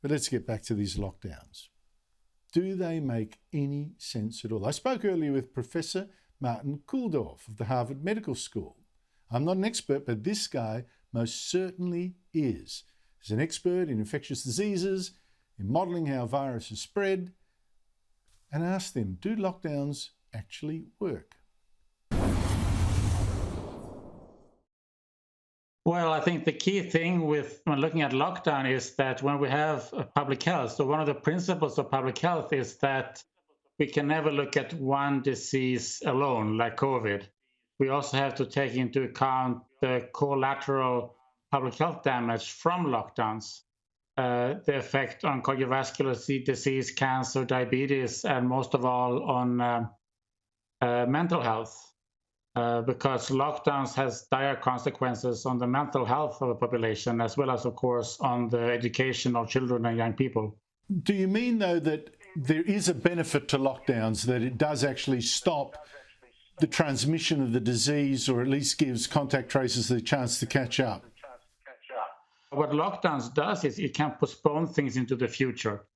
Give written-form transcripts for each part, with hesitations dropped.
But let's get back to these lockdowns. Do they make any sense at all? I spoke earlier with Professor Kulldorff of the Harvard Medical School. I'm not an expert, but this guy most certainly is. He's an expert in infectious diseases, in modelling how viruses spread, and asked him, do lockdowns actually work? Well, I think the key thing when looking at lockdown is that when we have public health, so one of the principles of public health is that we can never look at one disease alone, like COVID. We also have to take into account the collateral public health damage from lockdowns, the effect on cardiovascular disease, cancer, diabetes, and most of all on mental health. Because lockdowns has dire consequences on the mental health of the population, as well as, of course, on the education of children and young people. Do you mean, though, that there is a benefit to lockdowns, that it does actually stop the transmission of the disease, or at least gives contact tracers the chance to catch up? What lockdowns does is it can postpone things into the future.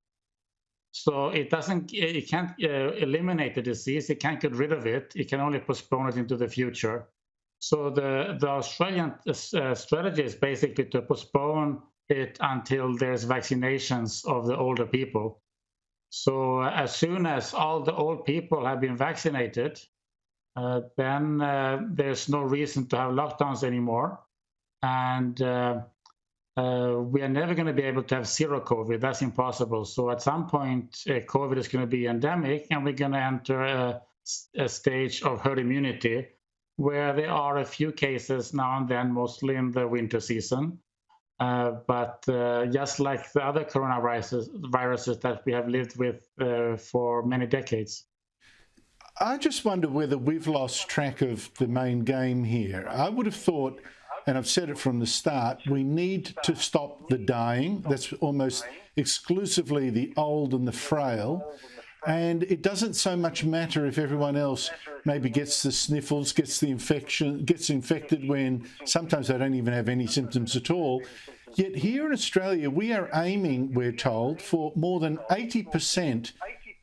So it can't eliminate the disease, it can't get rid of it, it can only postpone it into the future. So the Australian strategy is basically to postpone it until there's vaccinations of the older people. So as soon as all the old people have been vaccinated, then there's no reason to have lockdowns anymore. And we are never going to be able to have zero COVID. That's impossible. So at some point, COVID is going to be endemic, and we're going to enter a stage of herd immunity, where there are a few cases now and then, mostly in the winter season. But just like the other coronaviruses that we have lived with for many decades. I just wonder whether we've lost track of the main game here. I would have thought, and I've said it from the start, we need to stop the dying. That's almost exclusively the old and the frail. And it doesn't so much matter if everyone else maybe gets the sniffles, gets the infection, gets infected when sometimes they don't even have any symptoms at all. Yet here in Australia, we are aiming, we're told, for more than 80%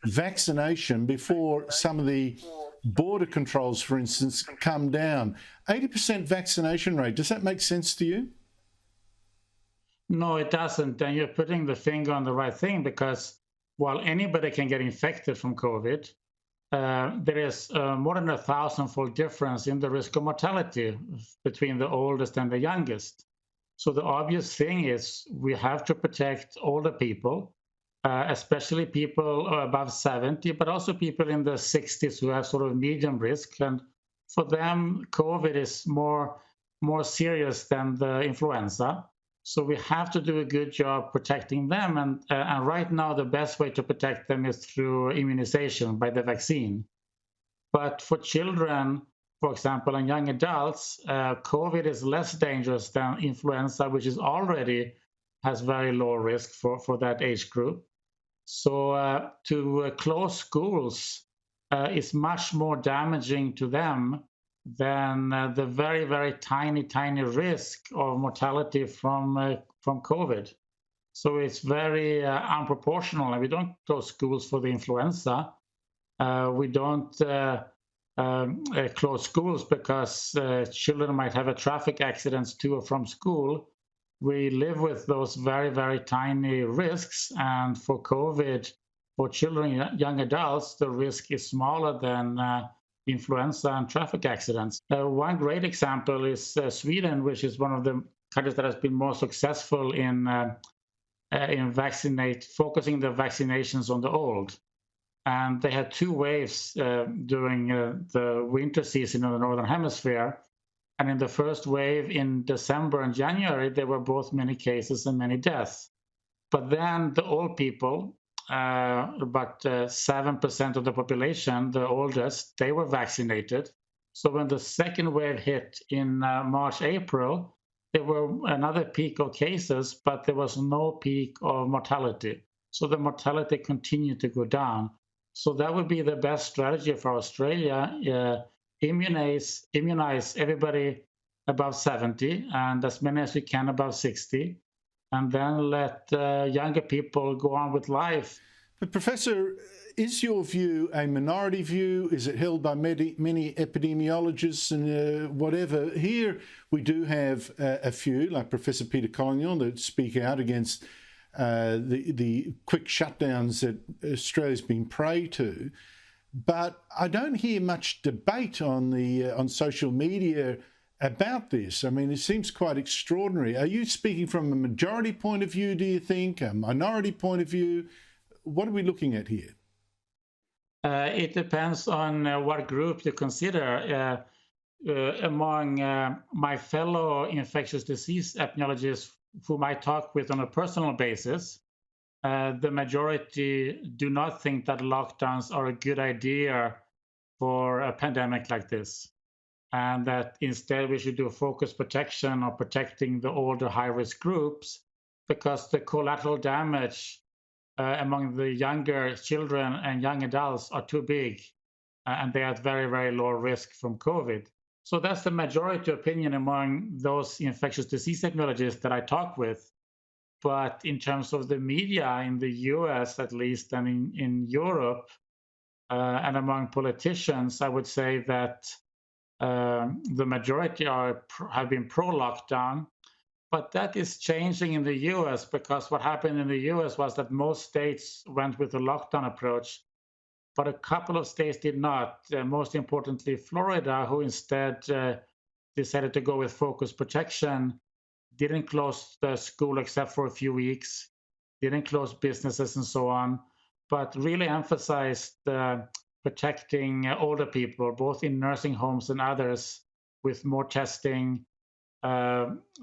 vaccination before some of the border controls, for instance, come down. 80% vaccination rate, does that make sense to you? No, it doesn't. And you're putting the finger on the right thing, because while anybody can get infected from COVID, there is more than 1,000-fold difference in the risk of mortality between the oldest and the youngest. So the obvious thing is we have to protect older people, especially people above 70, but also people in the 60s who have sort of medium risk. And for them, COVID is more serious than the influenza. So we have to do a good job protecting them. And right now, the best way to protect them is through immunization by the vaccine. But for children, for example, and young adults, COVID is less dangerous than influenza, which is already has very low risk for that age group. So to close schools is much more damaging to them than the very, very tiny risk of mortality from COVID. So it's very unproportional. And we don't close schools for the influenza. We don't close schools because children might have a traffic accidents to or from school. We live with those very, very tiny risks. And for COVID, for children, young adults, the risk is smaller than influenza and traffic accidents. One great example is Sweden, which is one of the countries that has been more successful in focusing the vaccinations on the old. And they had two waves during the winter season in the Northern Hemisphere. And in the first wave in December and January, there were both many cases and many deaths. But then the old people, about 7% of the population, the oldest, they were vaccinated. So when the second wave hit in March, April, there were another peak of cases, but there was no peak of mortality. So the mortality continued to go down. So that would be the best strategy for Australia. Immunize everybody above 70 and as many as we can above 60. and then let younger people go on with life. But Professor, is your view a minority view? Is it held by many epidemiologists and whatever? Here we do have a few, like Professor Peter Collignon, that speak out against the quick shutdowns that Australia's been prey to. But I don't hear much debate on social media about this. I mean, it seems quite extraordinary. Are you speaking from a majority point of view, do you think, a minority point of view? What are we looking at here? It depends on what group you consider. Among my fellow infectious disease epidemiologists whom I talk with on a personal basis, the majority do not think that lockdowns are a good idea for a pandemic like this, and that instead we should do focused protection or protecting the older high-risk groups, because the collateral damage among the younger children and young adults are too big, and they are at very, very low risk from COVID. So that's the majority opinion among those infectious disease epidemiologists that I talk with. But in terms of the media in the US, at least, and in Europe, and among politicians, I would say that the majority have been pro-lockdown. But that is changing in the US, because what happened in the US was that most states went with a lockdown approach, but a couple of states did not. Most importantly, Florida, who instead decided to go with focused protection, didn't close the school except for a few weeks, didn't close businesses and so on, but really emphasized protecting older people, both in nursing homes and others, with more testing,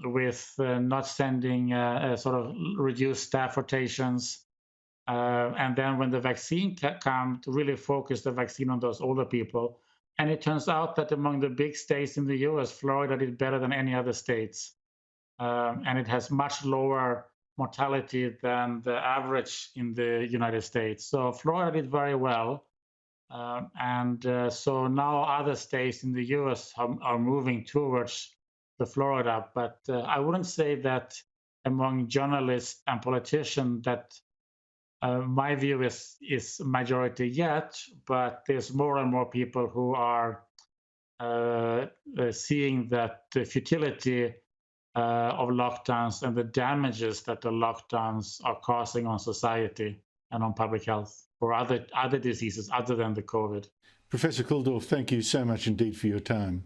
with not sending sort of reduced staff rotations. And then when the vaccine came, to really focus the vaccine on those older people. And it turns out that among the big states in the US, Florida did better than any other states. And it has much lower mortality than the average in the United States. So Florida did very well. So now other states in the US are moving towards the Florida, but I wouldn't say that among journalists and politicians that my view is majority yet, but there's more and more people who are seeing that the futility of lockdowns and the damages that the lockdowns are causing on society and on public health for other diseases other than the COVID. Professor Kulldorff, thank you so much indeed for your time.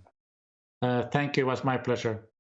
Thank you. It was my pleasure.